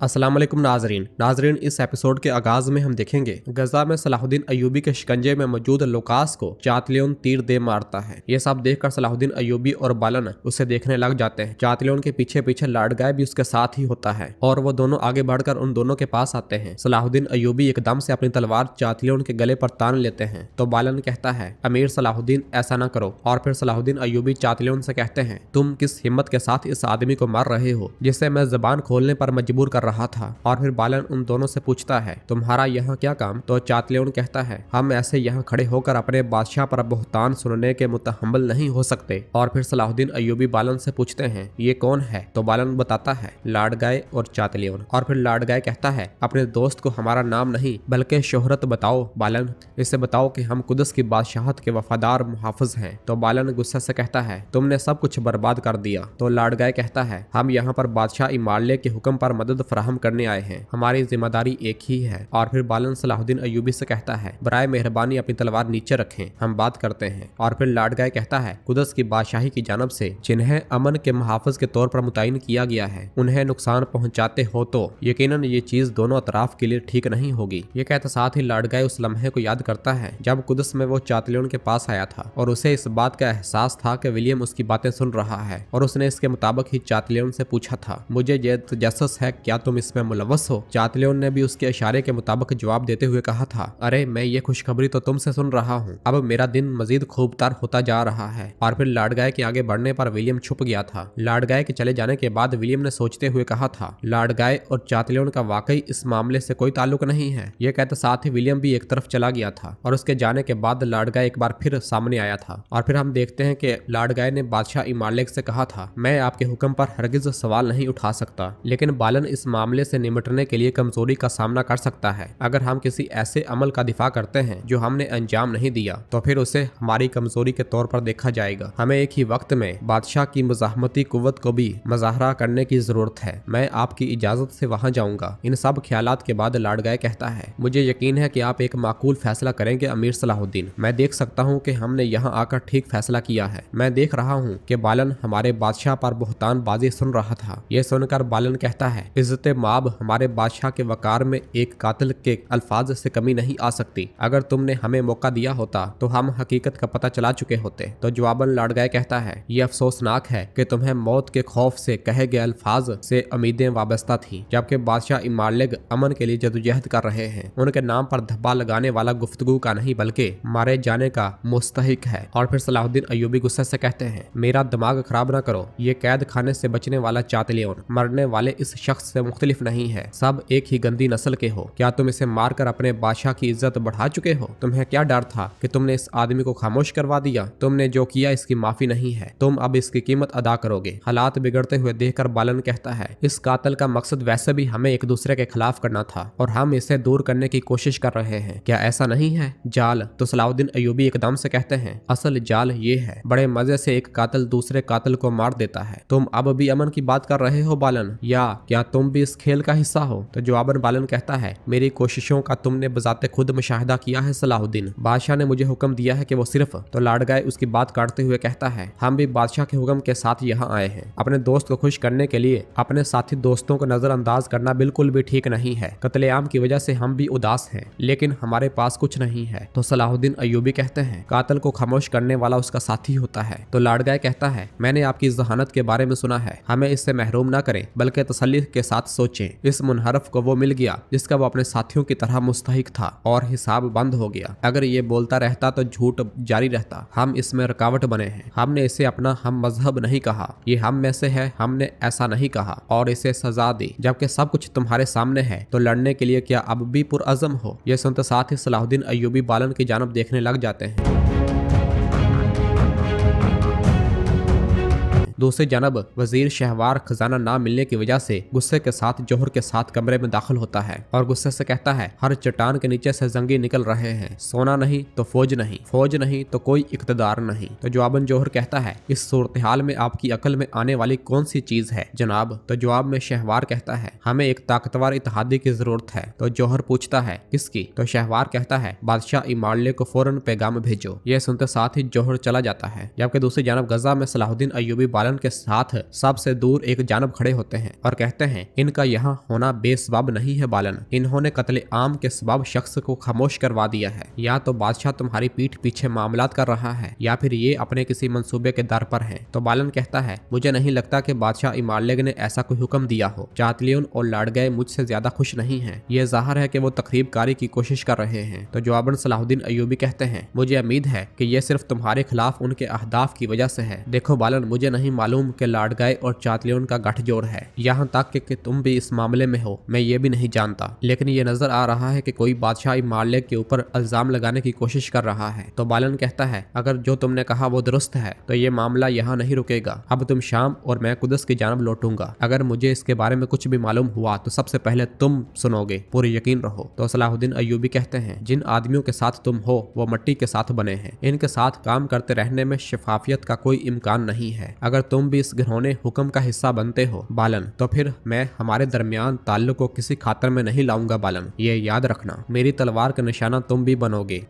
अस्सलाम वालेकुम नाजरीन इस एपिसोड के आगाज में हम देखेंगे गजा में सलाहुद्दीन अय्यूबी के शिकंजे में मौजूद लुकास को चातलियोन तीर दे मारता है। ये सब देखकर सलाहुद्दीन अय्यूबी और बालन उसे देखने लग जाते हैं। चातलियोन के पीछे पीछे लाडगाय भी उसके साथ ही होता है और वो दोनों आगे बढ़कर उन दोनों के पास आते हैं। सलाहुद्दीन अय्यूबी एकदम से अपनी तलवार चातलियोन के गले पर तान लेते हैं तो बालन कहता है, अमीर सलाहुद्दीन ऐसा न करो। और फिर सलाहुद्दीन अय्यूबी चातलियोन से कहते हैं, तुम किस हिम्मत के साथ इस आदमी को मार रहे हो जिसे मैं जबान खोलने पर मजबूर कर रहा था। और फिर बालन उन दोनों से पूछता है, तुम्हारा यहाँ क्या काम। तो चातलियोन कहता है, हम ऐसे यहाँ खड़े होकर अपने बादशाह पर बहुतान सुनने के मुतहम्मिल नहीं हो सकते। और फिर सलाहुद्दीन अय्यूबी बालन से पूछते हैं, ये कौन है। तो बालन बताता है, लाडगाय और चातलियोन। और फिर लाडगाय कहता है, अपने दोस्त को हमारा नाम नहीं बल्कि शोहरत बताओ बालन, इसे बताओ कि हम कुदस की बादशाहत के वफादार मुहाफिज हैं। तो बालन गुस्से से कहता है, तुमने सब कुछ बर्बाद कर दिया। तो लाडगाय कहता है, हम यहाँ पर बादशाह इमाले के हुक्म पर मदद फराहम करने आए हैं, हमारी जिम्मेदारी एक ही है। और फिर बालन सलाहुद्दीन अय्यूबी से कहता है, बराए मेहरबानी अपनी तलवार नीचे रखें, हम बात करते हैं। और फिर लाडगाय कहता है, कुदस की बादशाही की जानब से जिन्हें अमन के मुहाफिज के तौर पर मुतयन किया गया है, उन्हें नुकसान पहुंचाते हो तो यकीनन ये चीज दोनों अतराफ के लिए ठीक नहीं होगी। ये कहते साथ ही लाडगाय उस लम्हे को याद करता है जब कुदस में वो चातलियोन के पास आया था और उसे इस बात का एहसास था कि विलियम उसकी बातें सुन रहा है और उसने इसके मुताबिक ही चातलियोन से पूछा था, मुझे ये तजस्सुस है, क्या तुम इसमें मुलव्वस हो। चातलियोन ने भी उसके इशारे के मुताबिक जवाब देते हुए कहा था, अरे मैं ये खुशखबरी तो तुमसे सुन रहा हूँ, अब मेरा दिन मजीद खूबतर होता जा रहा है। और फिर लाडगाय के आगे बढ़ने पर विलियम छुप गया था। लाडगाय के चले जाने के बाद विलियम ने सोचते हुए कहा था, लाडगाय और चातलियोन का वाकई इस मामले से कोई ताल्लुक नहीं है। ये कहते साथ ही विलियम भी एक तरफ चला गया था और उसके जाने के बाद लाडगाय एक बार फिर सामने आया था। और फिर हम देखते हैं कि लाडगाय ने बादशाह इमालेक से कहा था, मैं आपके हुक्म पर हरगिज सवाल नहीं उठा सकता, लेकिन बालन इस मामले से निपटने के लिए कमजोरी का सामना कर सकता है। अगर हम किसी ऐसे अमल का दिफा करते हैं जो हमने अंजाम नहीं दिया तो फिर उसे हमारी कमजोरी के तौर पर देखा जाएगा। हमें एक ही वक्त में बादशाह की मुज़ाहमती कुव्वत को भी मुजाहरा करने की जरूरत है। मैं आपकी इजाजत से वहां जाऊंगा। इन सब ख्यालात के बाद लाडगाय कहता है, मुझे यकीन है कि आप एक माकूल फैसला करेंगे अमीर सलाहुद्दीन। मैं देख सकता हूँ कि हमने यहाँ आकर ठीक फैसला किया है। मैं देख रहा हूँ कि बालन हमारे बादशाह पर बहुतान बाजी सुन रहा था। यह सुनकर बालन कहता है, इज्जत माब हमारे बादशाह के वकार में एक कातिल के अल्फाज से कमी नहीं आ सकती। अगर तुमने हमें मौका दिया होता तो हम हकीकत का पता चला चुके होते। तो जवाबन लाडगाय कहता है, ये अफसोसनाक है कि तुम्हें मौत के खौफ से कहे गए अल्फाज से उम्मीदें वाबस्ता थी, जबकि बादशाह इमालिग अमन के लिए जदोजहद कर रहे हैं। उनके नाम पर धब्बा लगाने वाला गुफ्तगू का नहीं बल्कि मारे जाने का मुस्तहिक है। और फिर सलाहुद्दीन अय्यूबी गुस्से से कहते हैं, मेरा दिमाग खराब न करो। ये कैद खाने से बचने वाला चातलियोन मरने वाले इस शख्स से मुख्तलिफ नहीं है। सब एक ही गंदी नस्ल के हो। क्या तुम इसे मारकर अपने बादशाह की इज्जत बढ़ा चुके हो। तुम्हें क्या डर था कि तुमने इस आदमी को खामोश करवा दिया। तुमने जो किया इसकी माफी नहीं है, तुम अब इसकी कीमत अदा करोगे। हालात बिगड़ते हुए देखकर बालन कहता है, इस कातिल का मकसद वैसे भी हमें एक दूसरे के खिलाफ करना था और हम इसे दूर करने की कोशिश कर रहे हैं। क्या ऐसा नहीं है जाल। तो सलाहुद्दीन अय्यूबी एकदम से कहते हैं, असल जाल ये है, बड़े मजे से एक कातिल दूसरे कातिल को मार देता है। तुम अब भी अमन की बात कर रहे हो बालन, या क्या तुम भी इस खेल का हिस्सा हो। तो जवाबन बालन कहता है, मेरी कोशिशों का तुमने बजाते खुद मुशाहिदा किया है सलाहुद्दीन। बादशाह ने मुझे हुक्म दिया है कि वो सिर्फ। तो लाडगाय उसकी बात काटते हुए कहता है, हम भी बादशाह के हुक्म के साथ यहाँ आए हैं। अपने दोस्त को खुश करने के लिए अपने साथी दोस्तों को नजरअंदाज करना बिल्कुल भी ठीक नहीं है। कत्लेआम की वजह से हम भी उदास हैं, लेकिन हमारे पास कुछ नहीं है। तो सलाहुद्दीन अय्यूबी कहते हैं, कातिल को खामोश करने वाला उसका साथी होता है। तो लाडगाय कहता है, मैंने आपकी जहानत के बारे में सुना है, हमें इससे महरूम न करें बल्कि तसल्ली के साथ सोचें। इस मुनहरफ को वो मिल गया जिसका वो अपने साथियों की तरह मुस्तहिक था और हिसाब बंद हो गया। अगर ये बोलता रहता तो झूठ जारी रहता। हम इसमें रुकावट बने हैं। हमने इसे अपना हम मजहब नहीं कहा, ये हम में से है, हमने ऐसा नहीं कहा और इसे सजा दी, जबकि सब कुछ तुम्हारे सामने है। तो लड़ने के लिए क्या अब भी पुरअज़म हो। ये सुनते साथ ही सलाहुद्दीन अय्यूबी बालन की जानब देखने लग जाते हैं। दूसरी जानब वजीर शहवार खजाना ना मिलने की वजह से गुस्से के साथ जौहर के साथ कमरे में दाखिल होता है और गुस्से से कहता है, हर चट्टान के नीचे से जंगी निकल रहे हैं। सोना नहीं तो फौज नहीं, फौज नहीं तो कोई इक़्तिदार नहीं। तो जवाबन जौहर कहता है, इस सूरत हाल में आपकी अकल में आने वाली कौन सी चीज है जनाब। तो जवाब में शहवार कहता है, हमें एक ताकतवर इत्तेहादी की जरूरत है। तो जौहर पूछता है, किसकी। तो शहवार कहता है, बादशाह इमाले को फौरन पैगाम भेजो। यह सुनते साथ ही जौहर चला जाता है। जबकि दूसरी जानब गजा में सलाहुद्दीन अय्यूबी बालन के साथ सबसे दूर एक जानब खड़े होते हैं और कहते हैं, इनका यहाँ होना बेसबाब नहीं है बालन, इन्होंने कत्ले आम के सबब शख्स को खामोश करवा दिया है। या तो बादशाह तुम्हारी पीठ पीछे मामलात कर रहा है या फिर ये अपने किसी मंसूबे के दर पर है। तो बालन कहता है, मुझे नहीं लगता कि बादशाह इमारलेग ने ऐसा कोई हुक्म दिया हो। चातलियन और लाडगए मुझसे ज्यादा खुश नहीं है। ये जाहिर है कि वो तकरीबकारी की कोशिश कर रहे हैं। तो जवाबन सलाहुद्दीन अयूबी कहते हैं, मुझे उम्मीद है कि ये सिर्फ तुम्हारे खिलाफ उनके अहदाफ की वजह से है। देखो बालन, मुझे नहीं मालूम कि लाडगए और चातलियन का गठजोड़ है, यहाँ तक कि तुम भी इस मामले में हो, मैं ये भी नहीं जानता। लेकिन ये नजर आ रहा है कि कोई बादशाह इमारलेग के ऊपर इल्जाम लगाने की कोशिश कर रहा है। तो बालन कहता है, अगर जो तुमने कहा वो दुरुस्त है तो ये मामला यहाँ नहीं रुकेगा। अब तुम शाम और मैं कुदस की जानब लौटूंगा। अगर मुझे इसके बारे में कुछ भी मालूम हुआ तो सबसे पहले तुम सुनोगे, पूरी यकीन रहो। तो सलाहुद्दीन अयूबी कहते हैं, जिन आदमियों के साथ तुम हो वो मिट्टी के साथ बने हैं, इनके साथ काम करते रहने में शफाफियत का कोई इम्कान नहीं है। अगर तुम भी इस घिनौने हुक्म का हिस्सा बनते हो बालन, तो फिर मैं हमारे दरमियान ताल्लुक को किसी खातर में नहीं लाऊंगा बालन। ये याद रखना, मेरी तलवार का निशाना तुम भी बनोगे।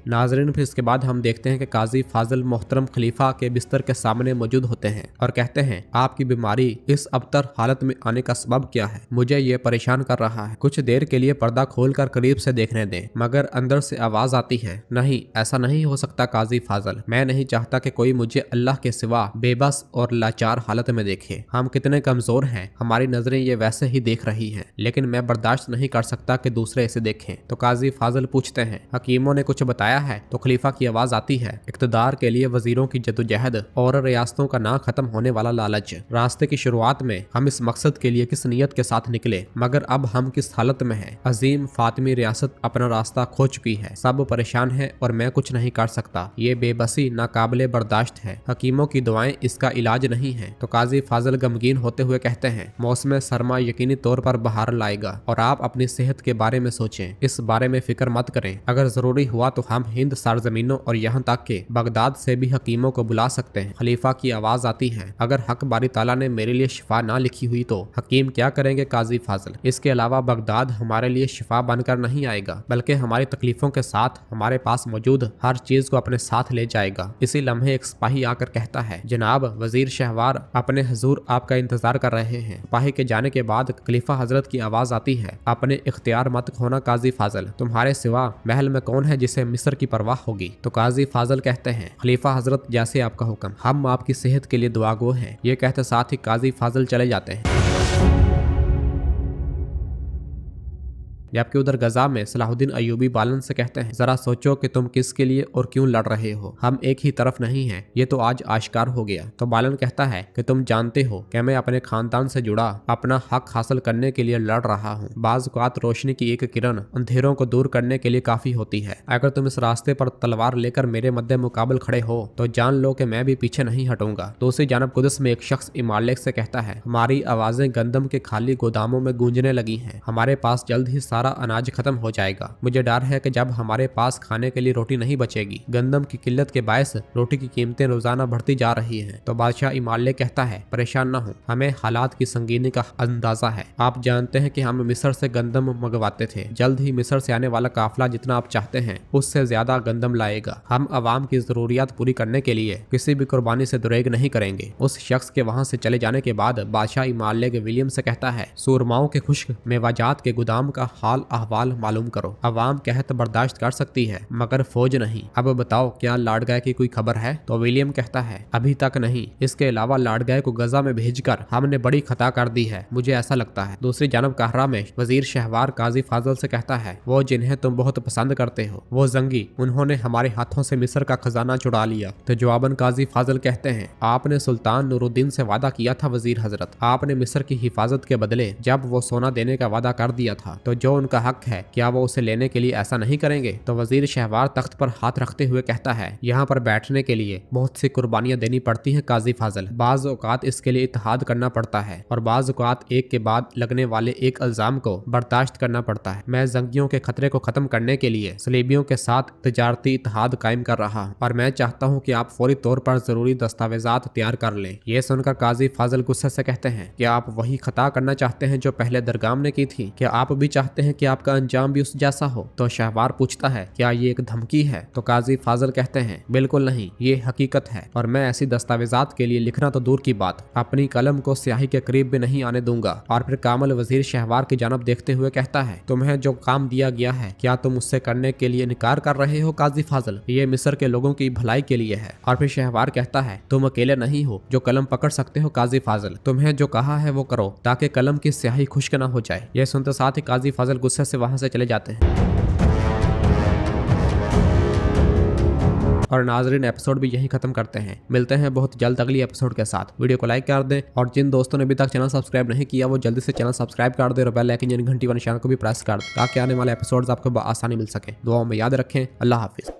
नाजरीन, फिर इसके बाद हम देखते हैं कि काजी फाजिल मोहतरम खलीफा के बिस्तर के सामने मौजूद होते हैं और कहते हैं, आपकी बीमारी इस अबतर हालत में आने का सबब क्या है? मुझे ये परेशान कर रहा है। कुछ देर के लिए पर्दा खोलकर करीब से देखने दें। मगर अंदर से आवाज आती है, नहीं, ऐसा नहीं हो सकता काजी फाजिल, मैं नहीं चाहता कि कोई मुझे अल्लाह के सिवा बेबस और लाचार हालत में देखे। हम कितने कमजोर हैं, हमारी नजरें ये वैसे ही देख रही हैं, लेकिन मैं बर्दाश्त नहीं कर सकता कि दूसरे इसे देखें। तो काजी फाजिल पूछते हैं, हकीमों ने कुछ बताया है? तो खलीफा की आवाज आती है, इक्तदार के लिए वजीरों की जदोजहद और रियासतों का ना खत्म होने वाला लालच। रास्ते की शुरुआत में हम इस मकसद के लिए किस नियत के साथ निकले, मगर अब हम किस हालत में हैं। अजीम फातिमी रियासत अपना रास्ता खो चुकी है, सब परेशान है और मैं कुछ नहीं कर सकता। ये बेबसी नाकाबिले बर्दाश्त है। हकीमों की दुआएं इसका इलाज नहीं है। तो काजी फाजिल गमगीन होते हुए कहते हैं, मौसम सरमा यकीनी तौर पर बहार लाएगा और आप अपनी सेहत के बारे में सोचें, इस बारे में फिक्र मत करें। अगर जरूरी हुआ तो हम हिंद सरजमीनों और यहाँ तक के बगदाद से भी हकीमों को बुला सकते हैं। खलीफा की आवाज आती है, अगर हक बारी ताला ने मेरे लिए शिफा ना लिखी हुई तो हकीम क्या करेंगे काजी फाजिल? इसके अलावा बगदाद हमारे लिए शिफा बनकर नहीं आएगा, बल्कि हमारी तकलीफों के साथ हमारे पास मौजूद हर चीज को अपने साथ ले जाएगा। इसी लम्हे एक सिपाही आकर कहता है, जनाब वजीर शहवार अपने हुजूर आपका इंतजार कर रहे हैं। सिपाही के जाने के बाद खलीफा हजरत की आवाज आती है, अपने इख्तियार मत खोना काजी फाजिल, तुम्हारे सिवा महल में कौन है जिसे मिस्र की परवाह होगी? तो काजी फाजिल कहते हैं, खलीफा हजरत जैसे आपका हुक्म, हम आपकी सेहत के लिए दुआगो हैं। ये कहते साथ ही काजी फाजिल चले जाते हैं। जबकि उधर गजा में सलाहुद्दीन अयूबी बालन से कहते हैं, जरा सोचो कि तुम किसके लिए और क्यों लड़ रहे हो, हम एक ही तरफ नहीं हैं, ये तो आज आश्कार हो गया। तो बालन कहता है कि तुम जानते हो कि मैं अपने खानदान से जुड़ा अपना हक हासिल करने के लिए लड़ रहा हूँ। बाज़ औक़ात रोशनी की एक किरण अंधेरों को दूर करने के लिए काफी होती है। अगर तुम इस रास्ते पर तलवार लेकर मेरे मद्दे मुकाबल खड़े हो तो जान लो कि मैं भी पीछे नहीं हटूंगा। दूसरी जानब कुदस में एक शख्स इमारलेक से कहता है, हमारी आवाजें गंदम के खाली गोदामों में गूंजने लगी हैं, हमारे पास जल्द ही सारा अनाज खत्म हो जाएगा। मुझे डर है कि जब हमारे पास खाने के लिए रोटी नहीं बचेगी। गंदम की किल्लत के बायस रोटी की कीमतें रोजाना बढ़ती जा रही हैं। तो बादशाह इमारले कहता है, परेशान न हो, हमें हालात की संगीनी का अंदाजा है। आप जानते हैं कि हम मिस्र से गंदम मंगवाते थे, जल्द ही मिस्र से आने वाला काफिला जितना आप चाहते हैं उससे ज्यादा गंदम लाएगा। हम अवाम की जरूरियात पूरी करने के लिए किसी भी कुर्बानी से दुरेग नहीं करेंगे। उस शख्स के वहाँ से चले जाने के बाद बादशाह इमारले के विलियम से कहता है, सूरमाओं के खुश्क मेवाजात के गोदाम का हाल अहवाल मालूम करो। अवाम कहत बर्दाश्त कर सकती है मगर फौज नहीं। अब बताओ क्या लाडगए की कोई खबर है? तो विलियम कहता है, अभी तक नहीं। इसके अलावा लाडगए को गजा में भेजकर हमने बड़ी खता कर दी है, मुझे ऐसा लगता है। दूसरी जानब कहरा में वजीर शहवार काजी फाजिल से कहता है, वो जिन्हें तुम बहुत पसंद करते हो, वो जंगी, उन्होंने हमारे हाथों से मिस्र का खजाना चुरा लिया। तो जवाबन काजी फाजिल कहते हैं, आपने सुल्तान नूरुद्दीन से वादा किया था वजीर हजरत, आपने मिस्र की हिफाजत के बदले जब वो सोना देने का वादा कर दिया था तो जो उनका हक है क्या वो उसे लेने के लिए ऐसा नहीं करेंगे? तो वजीर शहवार तख्त पर हाथ रखते हुए कहता है, यहाँ पर बैठने के लिए बहुत सी कुर्बानियां देनी पड़ती हैं काजी फाजिल। बाज़ औक़ात इसके लिए इत्तेहाद करना पड़ता है और बाज़ औक़ात एक के बाद लगने वाले एक इल्जाम को बर्दाश्त करना पड़ता है। मैं जंगियों के खतरे को खत्म करने के लिए सलीबियों के साथ तजारती इत्तेहाद कायम कर रहा हूँ और मैं चाहता हूँ कि आप फौरी तौर पर जरूरी दस्तावेजात तैयार कर लें। ये सुनकर काजी फाजिल गुस्से से कहते हैं, क्या आप वही खता करना चाहते हैं जो पहले दरगाम ने की थी? क्या आप भी चाहते हैं हैं कि आपका अंजाम भी उस जैसा हो। तो शहवार पूछता है क्या ये एक धमकी है? तो काजी फाजल कहते हैं बिल्कुल नहीं, ये हकीकत है और मैं ऐसी दस्तावेजात के लिए लिखना तो दूर की बात, अपनी कलम को स्याही के करीब भी नहीं आने दूंगा। और फिर कामल वजीर शहवार की जानब देखते हुए कहता है तुम्हें जो काम दिया गया है क्या तुम उससे करने के लिए इनकार कर रहे हो काजी फाजल? ये मिस्र के लोगों की भलाई के लिए है। और फिर शहवार कहता है तुम अकेले नहीं हो जो कलम पकड़ सकते हो काजी फाजल, तुम्हें जो कहा है वो करो ताकि कलम की स्याही खुश्क न हो जाए। यह सुनते साथ ही काजी फाजल गुस्से से वहां से चले जाते हैं। और नाजरीन एपिसोड भी यही खत्म करते हैं। मिलते हैं बहुत जल्द अगली एपिसोड के साथ। वीडियो को लाइक कर दें और जिन दोस्तों ने अभी तक चैनल सब्सक्राइब नहीं किया वो जल्दी से चैनल सब्सक्राइब कर दे और बेल आइकन यानी घंटी वाले निशान को भी प्रेस कर दें ताकि आने वाले एपिसोड्स आपको आसानी मिल सके। दुआओं में याद रखें। अल्लाह हाफिज।